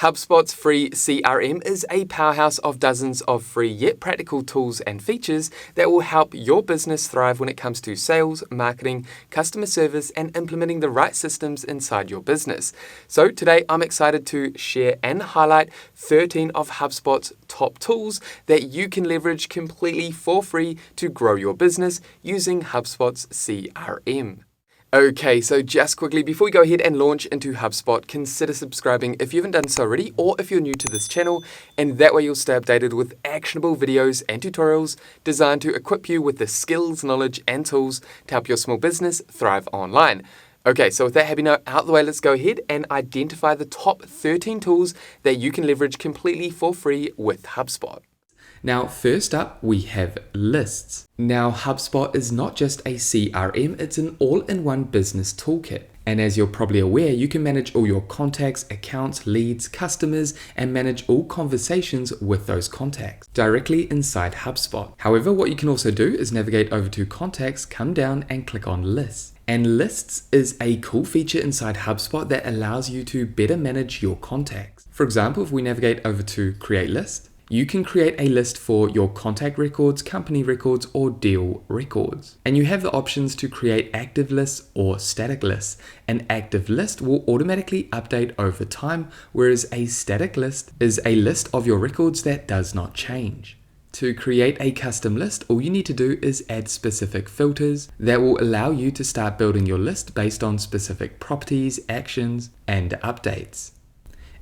HubSpot's free CRM is a powerhouse of dozens of free yet practical tools and features that will help your business thrive when it comes to sales, marketing, customer service, and implementing the right systems inside your business. So today I'm excited to share and highlight 13 of HubSpot's top tools that you can leverage completely for free to grow your business using HubSpot's CRM. Okay, so just quickly, before we go ahead and launch into HubSpot, consider subscribing if you haven't done so already, or if you're new to this channel, and that way you'll stay updated with actionable videos and tutorials designed to equip you with the skills, knowledge, and tools to help your small business thrive online. Okay, so with that happy note out of the way, let's go ahead and identify the top 13 tools that you can leverage completely for free with HubSpot. Now, first up, we have lists. Now, HubSpot is not just a CRM, it's an all-in-one business toolkit. And as you're probably aware, you can manage all your contacts, accounts, leads, customers, and manage all conversations with those contacts directly inside HubSpot. However, what you can also do is navigate over to Contacts, come down and click on Lists. And Lists is a cool feature inside HubSpot that allows you to better manage your contacts. For example, if we navigate over to Create List, you can create a list for your contact records, company records, or deal records. And you have the options to create active lists or static lists. An active list will automatically update over time, whereas a static list is a list of your records that does not change. To create a custom list, all you need to do is add specific filters that will allow you to start building your list based on specific properties, actions, and updates.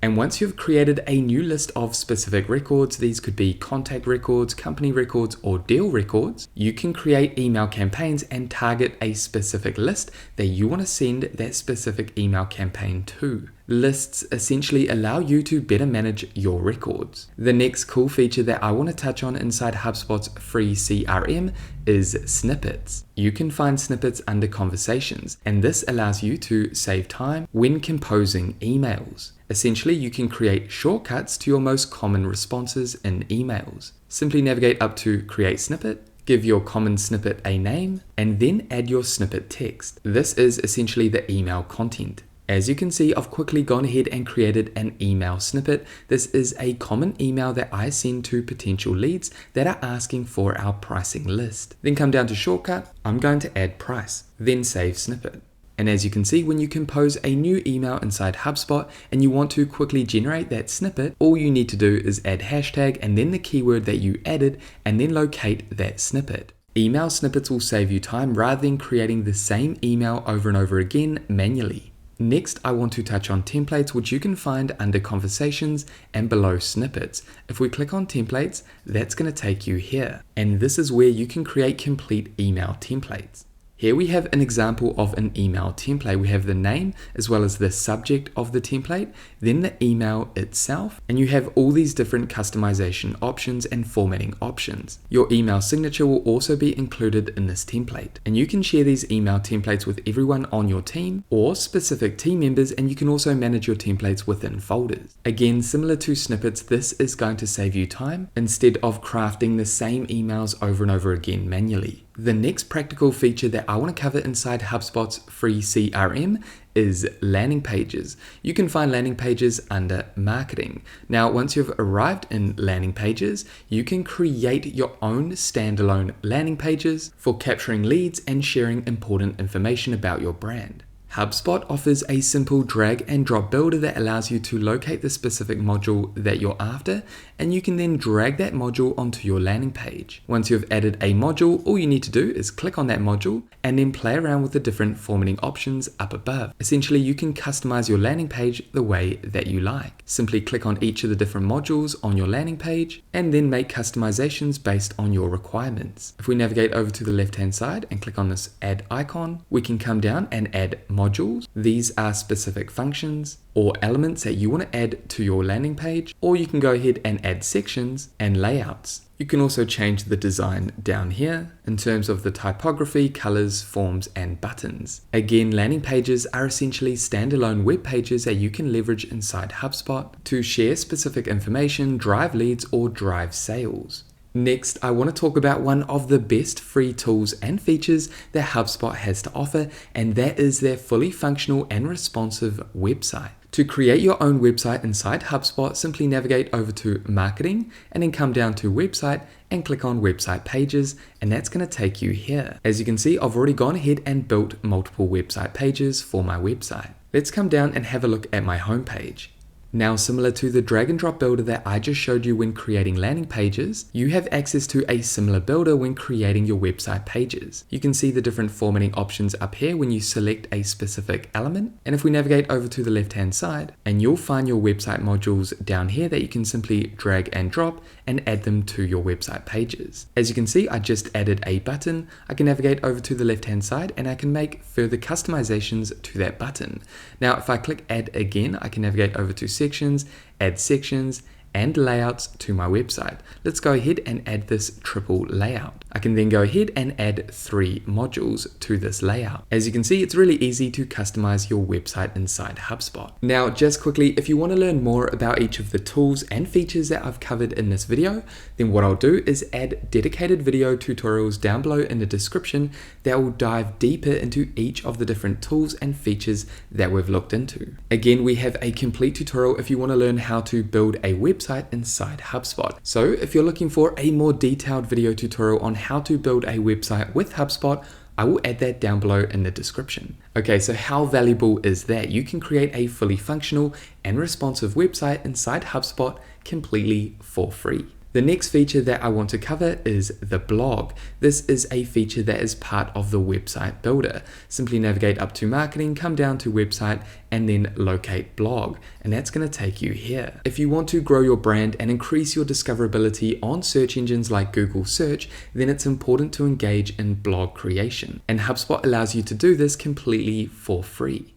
And once you've created a new list of specific records, these could be contact records, company records, or deal records, you can create email campaigns and target a specific list that you want to send that specific email campaign to. Lists essentially allow you to better manage your records. The next cool feature that I want to touch on inside HubSpot's free CRM is snippets. You can find snippets under conversations, and this allows you to save time when composing emails. Essentially, you can create shortcuts to your most common responses in emails. Simply navigate up to Create Snippet, give your common snippet a name, and then add your snippet text. This is essentially the email content. As you can see, I've quickly gone ahead and created an email snippet. This is a common email that I send to potential leads that are asking for our pricing list. Then come down to Shortcut, I'm going to add price, then save snippet. And as you can see, when you compose a new email inside HubSpot and you want to quickly generate that snippet, all you need to do is add hashtag and then the keyword that you added and then locate that snippet. Email snippets will save you time rather than creating the same email over and over again manually. Next, I want to touch on templates, which you can find under conversations and below snippets. If we click on templates, that's going to take you here. And this is where you can create complete email templates. Here we have an example of an email template. We have the name as well as the subject of the template, then the email itself, and you have all these different customization options and formatting options. Your email signature will also be included in this template. And you can share these email templates with everyone on your team or specific team members, and you can also manage your templates within folders. Again, similar to snippets, this is going to save you time instead of crafting the same emails over and over again manually. The next practical feature that I want to cover inside HubSpot's free CRM is landing pages. You can find landing pages under marketing. Now, once you've arrived in landing pages, you can create your own standalone landing pages for capturing leads and sharing important information about your brand. HubSpot offers a simple drag and drop builder that allows you to locate the specific module that you're after, and you can then drag that module onto your landing page. Once you've added a module, all you need to do is click on that module and then play around with the different formatting options up above. Essentially, you can customize your landing page the way that you like. Simply click on each of the different modules on your landing page and then make customizations based on your requirements. If we navigate over to the left-hand side and click on this add icon, we can come down and add modules. These are specific functions or elements that you want to add to your landing page, or you can go ahead and add sections and layouts. You can also change the design down here in terms of the typography, colors, forms, and buttons. Again, landing pages are essentially standalone web pages that you can leverage inside HubSpot to share specific information, drive leads, or drive sales. Next, I want to talk about one of the best free tools and features that HubSpot has to offer, and that is their fully functional and responsive website. To create your own website inside HubSpot, simply navigate over to Marketing and then come down to Website and click on Website Pages, and that's going to take you here. As you can see, I've already gone ahead and built multiple website pages for my website. Let's come down and have a look at my homepage. Now, similar to the drag and drop builder that I just showed you when creating landing pages, you have access to a similar builder when creating your website pages. You can see the different formatting options up here when you select a specific element. And if we navigate over to the left-hand side, and you'll find your website modules down here that you can simply drag and drop and add them to your website pages. As you can see, I just added a button. I can navigate over to the left-hand side and I can make further customizations to that button. Now, if I click add again, I can navigate over to sections, add sections, and layouts to my website. Let's go ahead and add this triple layout. I can then go ahead and add 3 modules to this layout. As you can see, it's really easy to customize your website inside HubSpot. Now, just quickly, if you want to learn more about each of the tools and features that I've covered in this video, then what I'll do is add dedicated video tutorials down below in the description that will dive deeper into each of the different tools and features that we've looked into. Again, we have a complete tutorial if you want to learn how to build a website inside HubSpot. So if you're looking for a more detailed video tutorial on how to build a website with HubSpot, I will add that down below in the description. Okay, so how valuable is that? You can create a fully functional and responsive website inside HubSpot completely for free. The next feature that I want to cover is the blog. This is a feature that is part of the website builder. Simply navigate up to marketing, come down to website, and then locate blog. And that's going to take you here. If you want to grow your brand and increase your discoverability on search engines like Google Search, then it's important to engage in blog creation. And HubSpot allows you to do this completely for free.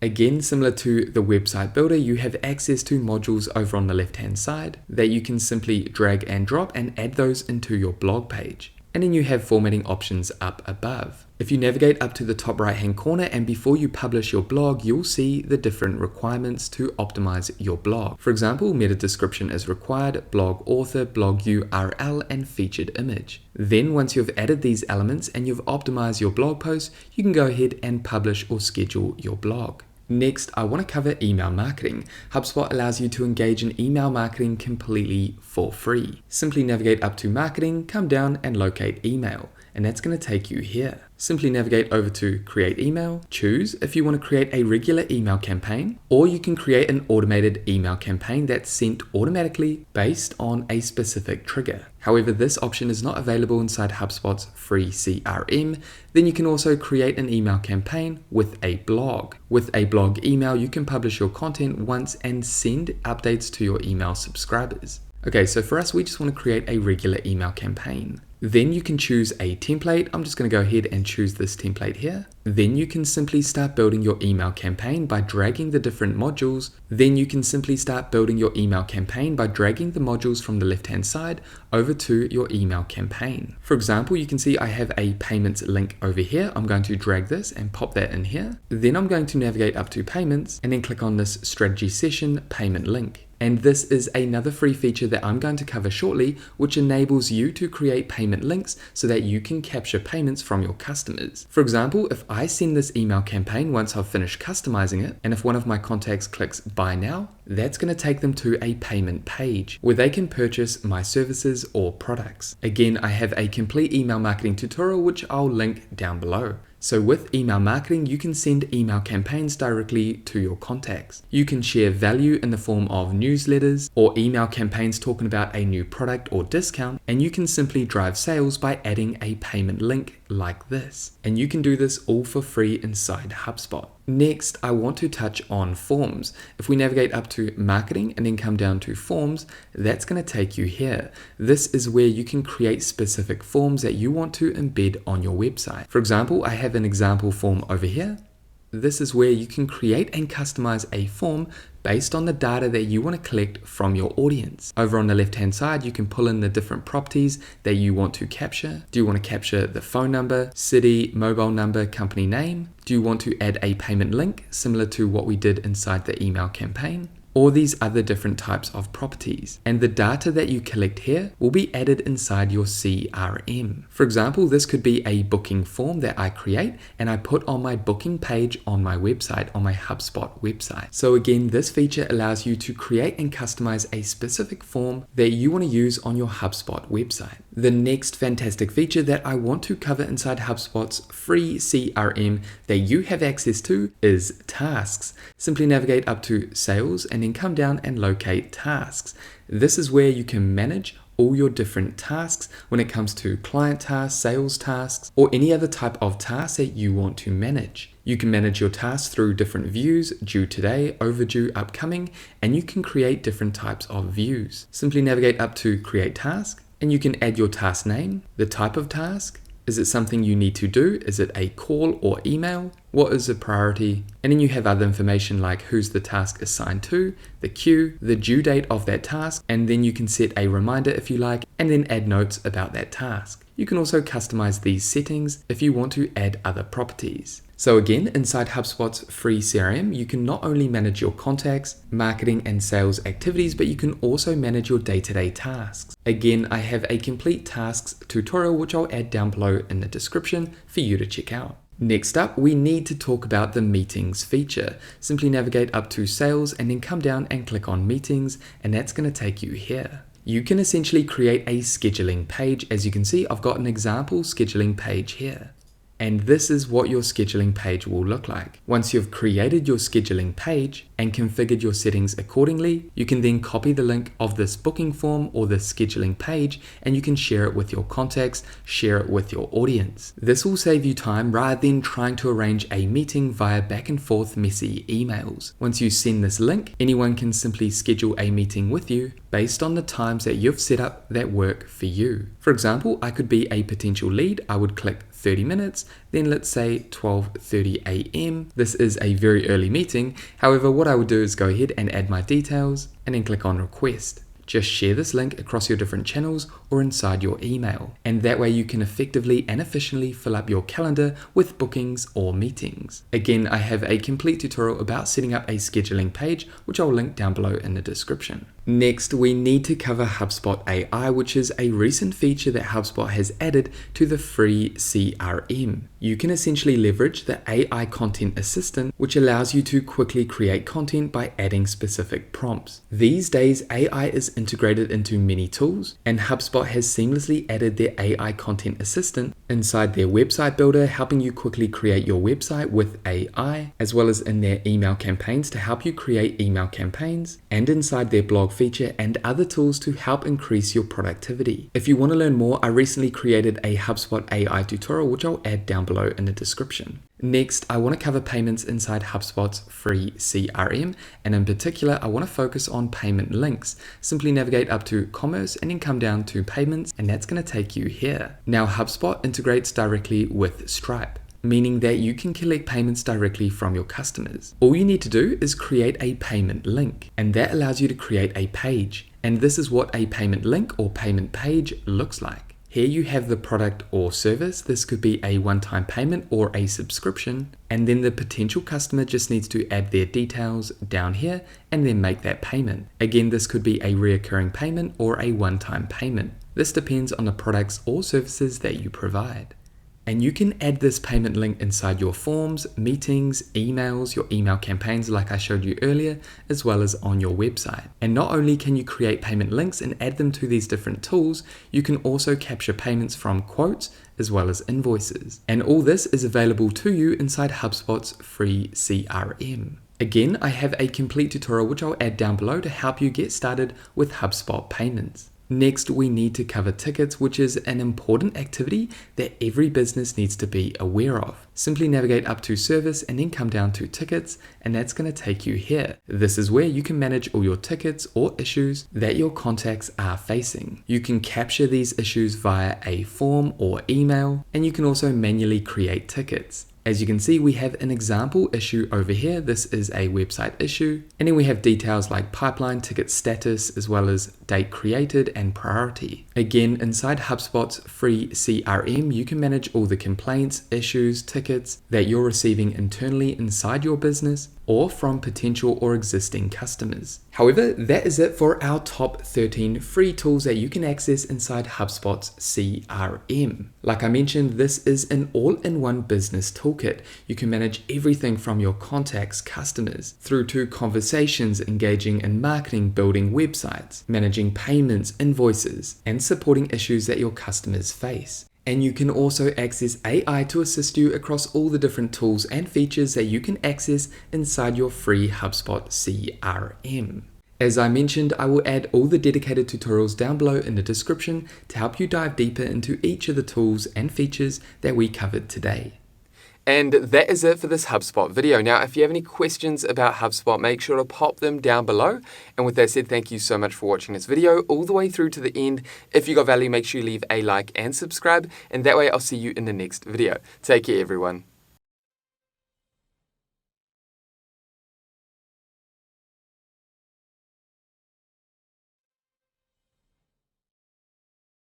Again, similar to the website builder, you have access to modules over on the left-hand side that you can simply drag and drop and add those into your blog page. And then you have formatting options up above. If you navigate up to the top right-hand corner and before you publish your blog, you'll see the different requirements to optimize your blog. For example, meta description is required, blog author, blog URL, and featured image. Then once you've added these elements and you've optimized your blog post, you can go ahead and publish or schedule your blog. Next, I want to cover email marketing. HubSpot allows you to engage in email marketing completely for free. Simply navigate up to marketing, come down and locate email, and that's going to take you here. Simply navigate over to create email, choose if you want to create a regular email campaign, or you can create an automated email campaign that's sent automatically based on a specific trigger. However, this option is not available inside HubSpot's free CRM. Then you can also create an email campaign with a blog. With a blog email, you can publish your content once and send updates to your email subscribers. Okay, so for us, we just want to create a regular email campaign. Then you can choose a template. I'm just going to go ahead and choose this template here. Then you can simply start building your email campaign by dragging the different modules. Then you can simply start building your email campaign by dragging the modules from the left-hand side over to your email campaign. For example, you can see I have a payments link over here. I'm going to drag this and pop that in here. Then I'm going to navigate up to payments and then click on this strategy session payment link. And this is another free feature that I'm going to cover shortly, which enables you to create payment links so that you can capture payments from your customers. For example, if I send this email campaign once I've finished customizing it, and if one of my contacts clicks buy now, that's going to take them to a payment page where they can purchase my services or products. Again, I have a complete email marketing tutorial, which I'll link down below. So with email marketing, you can send email campaigns directly to your contacts. You can share value in the form of newsletters or email campaigns talking about a new product or discount, and you can simply drive sales by adding a payment link like this. And you can do this all for free inside HubSpot. Next, I want to touch on forms. If we navigate up to marketing and then come down to forms, that's going to take you here. This is where you can create specific forms that you want to embed on your website. For example, I have an example form over here. This is where you can create and customize a form based on the data that you want to collect from your audience. Over on the left-hand side, you can pull in the different properties that you want to capture. Do you want to capture the phone number, city, mobile number, company name? Do you want to add a payment link similar to what we did inside the email campaign? or these other different types of properties. And the data that you collect here will be added inside your CRM. For example, this could be a booking form that I create and I put on my booking page on my website, on my HubSpot website. So again, this feature allows you to create and customize a specific form that you want to use on your HubSpot website. The next fantastic feature that I want to cover inside HubSpot's free CRM that you have access to is tasks. Simply navigate up to sales and then come down and locate tasks. This is where you can manage all your different tasks when it comes to client tasks, sales tasks, or any other type of task that you want to manage. You can manage your tasks through different views, due today, overdue, upcoming, and you can create different types of views. Simply navigate up to create task, and you can add your task name, the type of task. Is it something you need to do? Is it a call or email? What is the priority? And then you have other information like who's the task assigned to, the queue, the due date of that task, and then you can set a reminder if you like, and then add notes about that task. You can also customize these settings if you want to add other properties. So again, inside HubSpot's free CRM, you can not only manage your contacts, marketing and sales activities, but you can also manage your day-to-day tasks. Again, I have a complete tasks tutorial, which I'll add down below in the description for you to check out. Next up, we need to talk about the meetings feature. Simply navigate up to sales and then come down and click on meetings, and that's going to take you here. You can essentially create a scheduling page. As you can see, I've got an example scheduling page here. And this is what your scheduling page will look like. Once you've created your scheduling page and configured your settings accordingly, you can then copy the link of this booking form or this scheduling page, and you can share it with your contacts, share it with your audience. This will save you time rather than trying to arrange a meeting via back and forth messy emails. Once you send this link, anyone can simply schedule a meeting with you based on the times that you've set up that work for you. For example, I could be a potential lead. I would click 30 minutes, then let's say 12:30 a.m. This is a very early meeting. However, what I would do is go ahead and add my details and then click on request. Just share this link across your different channels or inside your email. And that way you can effectively and efficiently fill up your calendar with bookings or meetings. Again, I have a complete tutorial about setting up a scheduling page, which I'll link down below in the description. Next, we need to cover HubSpot AI, which is a recent feature that HubSpot has added to the free CRM. You can essentially leverage the AI content assistant, which allows you to quickly create content by adding specific prompts. These days, AI is integrated into many tools, and HubSpot has seamlessly added their AI content assistant inside their website builder, helping you quickly create your website with AI, as well as in their email campaigns to help you create email campaigns, and inside their blog feature and other tools to help increase your productivity. If you want to learn more, I recently created a HubSpot AI tutorial, which I'll add down below in the description. Next, I want to cover payments inside HubSpot's free CRM, and in particular, I want to focus on payment links. Simply navigate up to commerce and then come down to payments, and that's going to take you here. Now, HubSpot integrates directly with Stripe, meaning that you can collect payments directly from your customers. All you need to do is create a payment link, and that allows you to create a page. And this is what a payment link or payment page looks like. Here you have the product or service. This could be a one-time payment or a subscription. And then the potential customer just needs to add their details down here and then make that payment. Again, this could be a recurring payment or a one-time payment. This depends on the products or services that you provide. And you can add this payment link inside your forms, meetings, emails, your email campaigns like I showed you earlier, as well as on your website. And not only can you create payment links and add them to these different tools, you can also capture payments from quotes as well as invoices. And all this is available to you inside HubSpot's free CRM. Again, I have a complete tutorial which I'll add down below to help you get started with HubSpot payments. Next, we need to cover tickets, which is an important activity that every business needs to be aware of. Simply navigate up to service and then come down to tickets, and that's going to take you here. This is where you can manage all your tickets or issues that your contacts are facing. You can capture these issues via a form or email, and you can also manually create tickets. As you can see, we have an example issue over here. This is a website issue. And then we have details like pipeline, ticket status, as well as date created and priority. Again, inside HubSpot's free CRM, you can manage all the complaints, issues, tickets that you're receiving internally inside your business. or from potential or existing customers. However, that is it for our top 13 free tools that you can access inside HubSpot's CRM. Like I mentioned, this is an all-in-one business toolkit. You can manage everything from your contacts, customers, through to conversations, engaging in marketing, building websites, managing payments, invoices, and supporting issues that your customers face. And you can also access AI to assist you across all the different tools and features that you can access inside your free HubSpot CRM. As I mentioned, I will add all the dedicated tutorials down below in the description to help you dive deeper into each of the tools and features that we covered today. And that is it for this HubSpot video. Now, if you have any questions about HubSpot, make sure to pop them down below. And with that said, thank you so much for watching this video all the way through to the end. If you got value, make sure you leave a like and subscribe. And that way I'll see you in the next video. Take care, everyone.